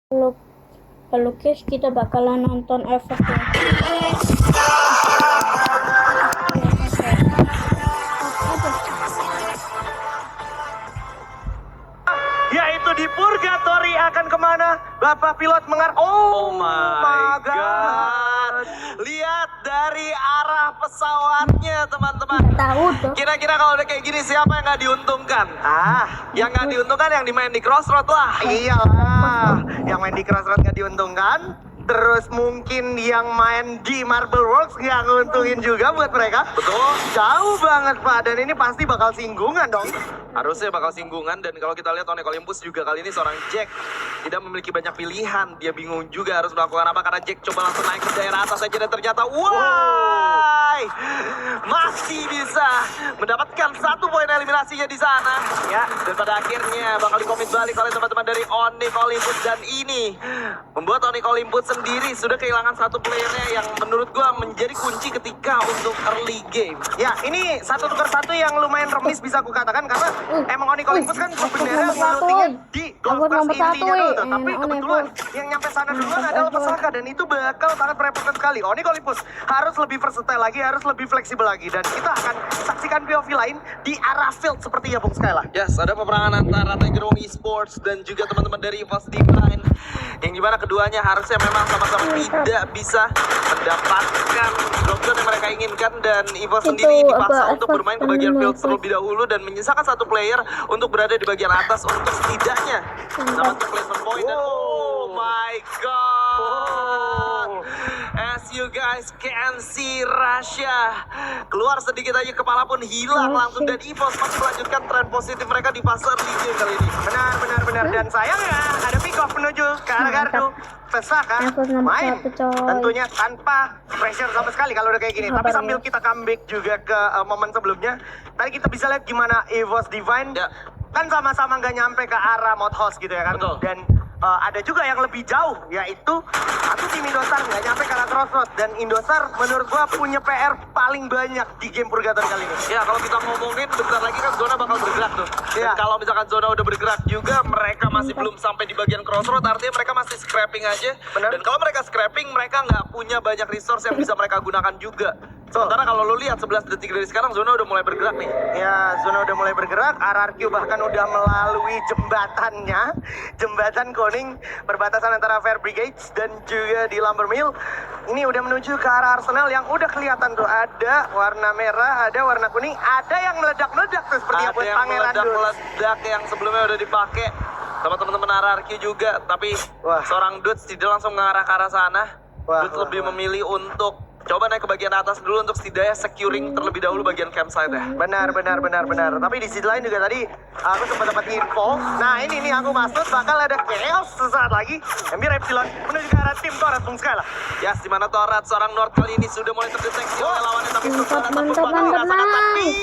pelukis kita bakalan nonton efek ya. Yaitu di Purgatory akan kemana? Bapak pilot Oh my god. Lihat dari arah pesawatnya teman-teman. Tahu tuh. Kira-kira kalau udah kayak gini siapa yang nggak diuntungkan? Yang nggak diuntungkan yang dimain di Crossroad lah. Iyalah, yang main di Crossroad nggak diuntungkan. Terus mungkin yang main di Marble Works nggak nguntungin juga buat mereka. Betul. Jauh banget Pak, dan ini pasti bakal singgungan dong. Harusnya bakal singgungan, dan kalau kita lihat Onyx Olympus juga kali ini seorang Jack tidak memiliki banyak pilihan. Dia bingung juga harus melakukan apa karena Jack coba langsung naik ke daerah atas saja dan ternyata masih bisa mendapatkan 1 poin eliminasinya di sana. Ya, dan pada akhirnya bakal dikomit balik oleh teman-teman dari Onyx Olympus, dan ini membuat Onyx Olympus sendiri sudah kehilangan 1 playernya yang menurut gua menjadi kunci ketika untuk early game. Ya, ini 1-1 yang lumayan remis bisa aku katakan karena emang Onyx Olympus kan sebenarnya lootingnya di Gold Class intinya dulu tuh. Tapi kebetulan yang nyampe sana duluan adalah pesaka, dan itu bakal sangat merepotkan sekali. Onyx Olympus harus lebih versatile lagi, harus lebih fleksibel lagi, dan kita akan saksikan POV lain di arah field sepertinya Bung Skyla. Yes, ada peperangan antara Tiger Wong Esports dan juga teman-teman dari EVOS Divine, yang dimana keduanya harusnya memang sama-sama tidak bisa mendapatkan drop zone yang mereka inginkan, dan EVOS sendiri dipaksa untuk bermain ke bagian field terlebih dahulu dan menyisakan 1 player untuk berada di bagian atas untuk setidaknya mendapatkan placement point. Dan oh my god, as you guys can see, Rasha keluar sedikit aja kepala pun hilang langsung, dan EVOS masih melanjutkan tren positif mereka di fase early game kali ini. Benar, dan sayangnya ada pick off menuju ke arah gardu. Pesaka main tentunya tanpa pressure sama sekali kalau udah kayak gini. Tapi sambil kita comeback juga ke momen sebelumnya, tadi kita bisa lihat gimana EVOS Divine kan sama-sama nggak nyampe ke arah Mod House gitu ya kan. Betul. Dan ada juga yang lebih jauh, yaitu tim Indosar nggak nyampe ke arah Crossroad, dan Indosar menurut gua punya PR paling banyak di game Purgatory kali ini. Ya, kalau kita ngomongin bentar lagi kan zona bakal bergerak tuh. Dan kalau misalkan zona udah bergerak juga, mereka masih belum sampai di bagian Crossroad, artinya mereka masih scrapping aja. Dan kalau mereka scrapping, mereka nggak punya banyak resource yang bisa mereka gunakan juga. Sementara kalau lo lihat 11 detik dari sekarang, zona udah mulai bergerak nih. Ya, zona udah mulai bergerak. RRQ bahkan udah melalui jembatannya, jembatan kuning perbatasan antara Fair Brigades dan juga di Lumber Mill. Ini udah menuju ke arah Arsenal yang udah kelihatan tuh, ada warna merah, ada warna kuning, ada yang meledak-meledak tuh seperti yang buat Pangeran meledak yang sebelumnya udah dipakai sama teman-teman RRQ juga. Tapi seorang Dudes tidak langsung mengarah ke arah sana. Dudes lebih memilih untuk coba naik ke bagian atas dulu untuk setidaknya securing terlebih dahulu bagian campsite ya. Benar. Tapi di sisi lain juga tadi aku sempat dapat info. Nah ini nih aku maksud bakal ada chaos sesaat lagi. Ember Epsilon menuju ke arah tim Torat Bung Skyla. Ya, di mana Torat seorang North kali ini sudah mulai terdeteksi oleh lawannya, tapi Torat tapi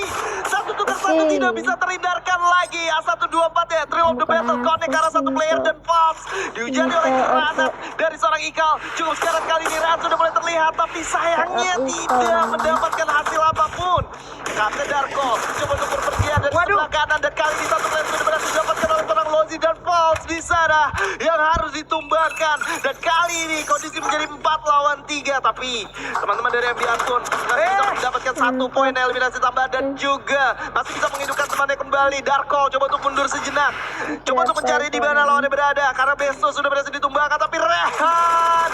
1-1 tidak bisa terhindarkan lagi. A124 ya, Trio of the Battle connect ke arah 1 player dan Falls dihujani oleh granat dari seorang Ikal. Cukup sekarang kali ini Ran sudah mulai terlihat, tapi sayangnya tidak mendapatkan hasil apapun. Kakek Darko coba untuk berpergian dari sebelah kanan, dan kali ini 1 player sudah berhasil didapatkan oleh seorang Lozi dan Falls di sana yang harus ditumbangkan. Dan kali ini kondisi menjadi 4 lawan 3, tapi teman-teman dari MB Anton masih bisa mendapatkan 1 poin eliminasi tambahan dan juga masih bisa menghidupkan temannya kembali. Darko coba untuk mundur sejenak, coba untuk mencari di mana lawannya berada karena Besto sudah berhasil ditumbangkan, tapi Rehan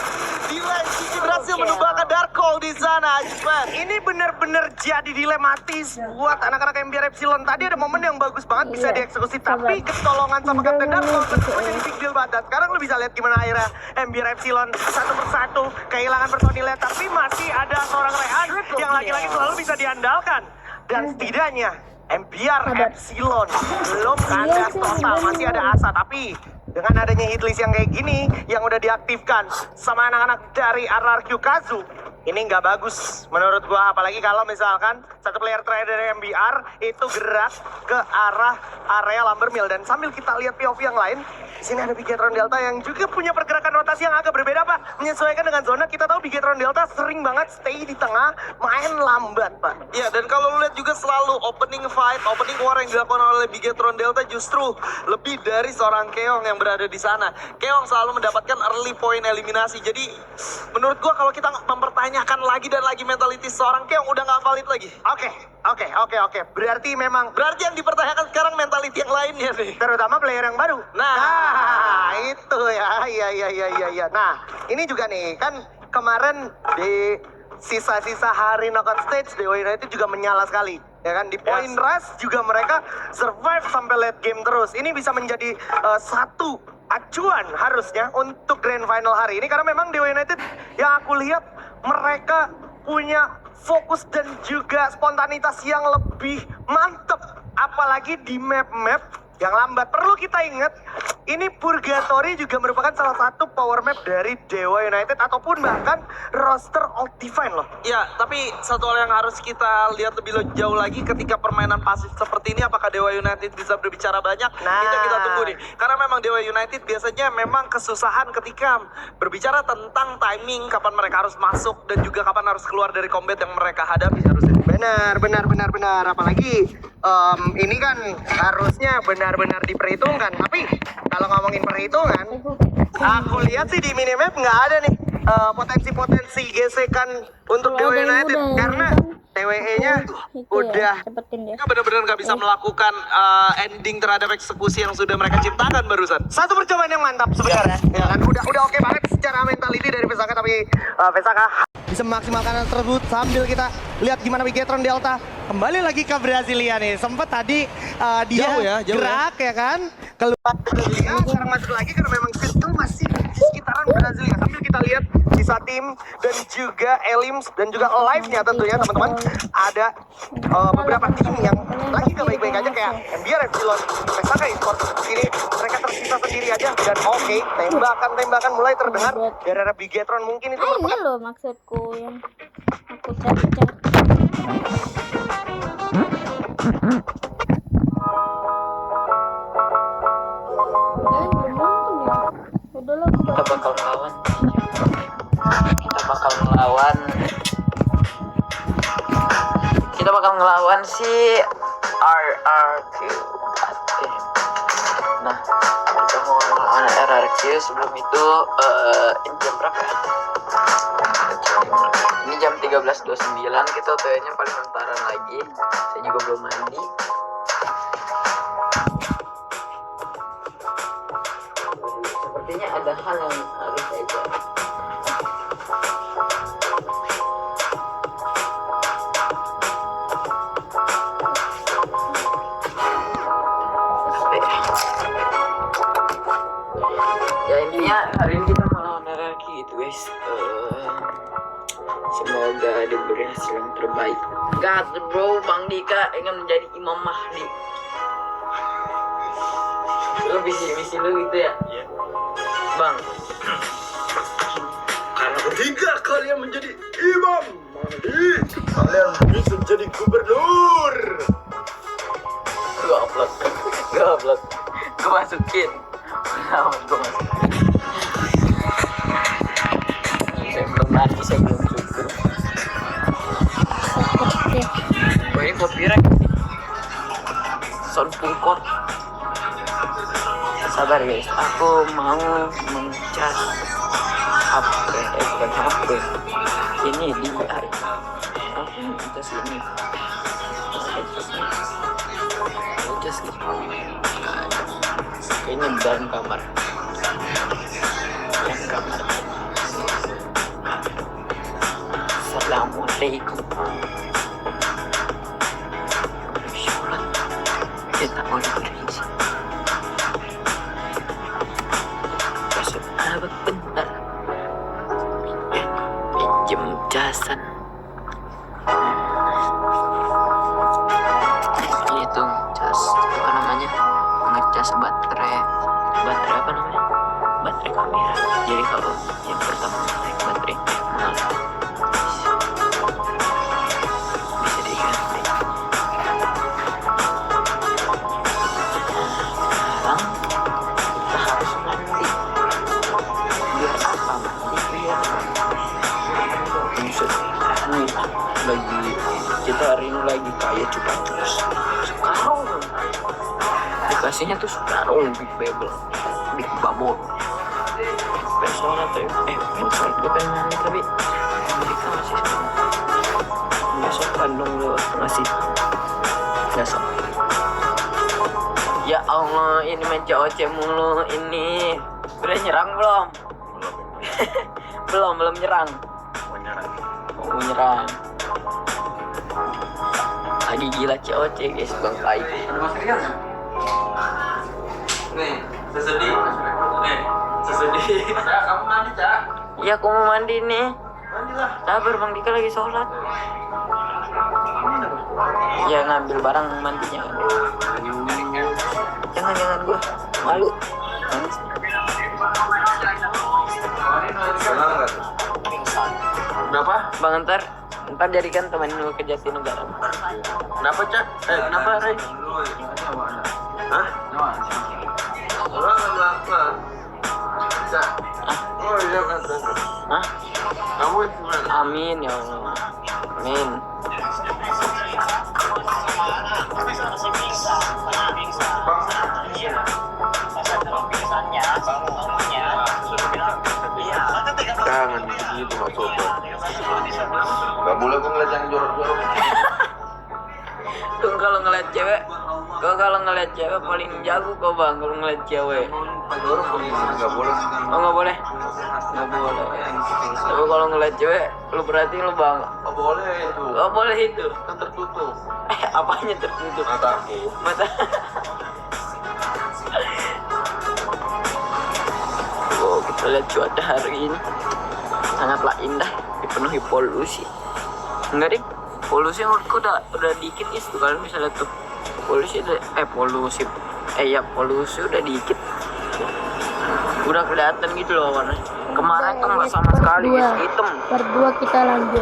di lane sisi berhasil menumbangkan Darko di sana. Ini benar-benar jadi dilematis buat anak-anak MBR Epsilon. Tadi ada momen yang bagus banget bisa dieksekusi, tapi ketolongan sama Kapten Darko tentu jadi big deal banget. Sekarang lu bisa lihat gimana akhirnya MBR Epsilon satu persatu kehilangan personilnya, tapi masih ada seorang Rehan yang lagi-lagi selalu bisa diandalkan. Dan setidaknya MBR Epsilon belum kandas total, masih ada asa. Tapi dengan adanya hitlist yang kayak gini yang udah diaktifkan sama anak-anak dari RRQ Kazu, ini nggak bagus menurut gua, apalagi kalau misalkan satu player terakhir dari MBR itu gerak ke arah area lumber mill. Dan sambil kita lihat POV yang lain, di sini ada Bigetron Delta yang juga punya pergerakan rotasi yang agak berbeda, Pak. Menyesuaikan dengan zona. Kita tahu Bigetron Delta sering banget stay di tengah, main lambat, Pak. Ya, dan kalau lu lihat juga selalu opening fight, opening war yang dilakukan oleh Bigetron Delta justru lebih dari seorang Keong yang berada di sana. Keong selalu mendapatkan early point eliminasi. Jadi menurut gua kalau kita mempertanyakan lagi dan lagi mentality seorang Keong udah nggak valid lagi. Oke. Berarti memang Berarti yang dipertanyakan sekarang mentality yang lainnya nih. terutama player yang baru. Nah, Itu ya. Iya. Nah, ini juga nih, kan kemarin di sisa-sisa hari knockout stage Dewa United juga menyala sekali. Ya kan, di point rush juga mereka survive sampai late game terus. Ini bisa menjadi satu acuan harusnya untuk grand final hari ini, karena memang Dewa United yang aku lihat mereka punya fokus dan juga spontanitas yang lebih mantep, apalagi di map-map yang lambat. Perlu kita ingat, ini Purgatory juga merupakan salah satu power map dari Dewa United ataupun bahkan roster Ultivine loh. ya, tapi satu hal yang harus kita lihat lebih jauh lagi ketika permainan pasif seperti ini, apakah Dewa United bisa berbicara banyak? Nah. Itu kita tunggu nih. Karena memang Dewa United biasanya memang kesusahan ketika berbicara tentang timing, kapan mereka harus masuk dan juga kapan harus keluar dari combat yang mereka hadapi harusnya. Benar. Apalagi ini kan harusnya benar-benar diperhitungkan. Tapi kalau ngomongin perhitungan, aku lihat sih di minimap nggak ada nih potensi-potensi gesekan untuk Kalau Dewa ada yang United, muda, karena kan? TWE-nya Itu udah ya, cepetin deh. Mereka benar-benar nggak bisa melakukan ending terhadap eksekusi yang sudah mereka ciptakan barusan. satu percobaan yang mantap sebenarnya. Ya kan, udah oke banget secara mentality dari Vesaka, tapi Vesaka bisa memaksimalkan hal tersebut sambil kita lihat gimana Bigetron Delta kembali lagi ke Brasilia nih. Sempat tadi dia Jauh gerak ya kan, keluar Brasilia, sekarang masuk lagi karena memang Crystal masih di sekitaran Brasilia. Sambil kita lihat sisa tim dan juga Elims dan juga Alive-nya tentunya teman-teman, ada beberapa tim yang lagi gak baik-baik aja kayak MBR, Epsilon, Vesaka Esports. Ini mereka tersisa sendiri aja dan oke, tembakan mulai terdengar dari arah Bigetron. Mungkin itu Ini merupakan loh maksudku yang aku cari-cari. Belum nonton ya. Udahlah aku Kita bakal melawan. Kita bakal ngelawan si RRQ. Oke. Nah, kita mau ngelawan RRQ. Sebelum itu ini jam berapa ya? Ini jam 13.29. Kita OTW-nya paling bentaran lagi. Saya juga belum mandi. Sepertinya ada hal yang harus saya jawab. Ya intinya hari ini kita melawan RRQ gitu guys. Semoga diberi hasil yang terbaik. God bro, Bang Dika ingin menjadi Imam Mahdi. Lu visi lu gitu ya? Iya. Bang. Karena ketika kalian menjadi imam Mahdi, kalian bisa menjadi gubernur. Gue upload. Gue masukin. Saya belum mati, saya belum syukur. Gue ini copyright. Sound pungkot. Sabar guys, aku mau mencas HP, bukan HP. Ini di VR. Aku mencas ini. Mencas gitu. Kayaknya di dalam kamar. Yang kamar. Assalamualaikum. Sholat. Kita boleh berisi. Besok abad bentar. Pinjem jasan. Itu cas apa namanya? Ngecas baterai apa namanya? Baterai kamera. Jadi kalau yang pertama naik baterai mahal. lagi kita hari ini lagi kaya cuma terus sekarang dikasihnya tuh sekarang big bubble big bubble personal tuh personal gue pengen nanya tapi mereka masih besok Bandung lo ngasih besok ya Allah ini main COC mulu ini udah nyerang belum belum nyerang mau nyerang lagi gila COC guys bang Pai Nih, sesedih. Ya, kamu mandi, Cak. iya aku mau mandi nih Mandilah. sabar Bang Dika lagi sholat ya ngambil barang mandinya jangan gue malu Kenapa? Bang ntar jadikan teman lu ke Jatinegara. Kenapa, Cak? Kenapa, Rey? Hah? Kenapa? Cak. Oh iya, Hah? kamu gimana? Amin ya Allah. Amin. Kangen begitu Pak Soto. Gak boleh gue ngeliat yang jorok-jorok. Tuh kalau ngeliat cewek, paling jago kok Bang kalau ngeliat cewek. Jorok gak boleh. Oh nggak boleh. Tapi kalau ngeliat cewek, lu berarti lu Bang. Oh boleh itu. Oh boleh itu. Kan tertutup. Apanya tertutup? Mataku. Mata. Oh kita lihat cuaca hari ini sangatlah indah, dipenuhi polusi. Enggak deh, polusi menurutku udah dikit guys tuh kalau misalnya tuh polusi udah dikit, udah kelihatan gitu loh warnanya. Kemarin tuh nggak sama sekali guys, hitam. Berdua kita lanjut.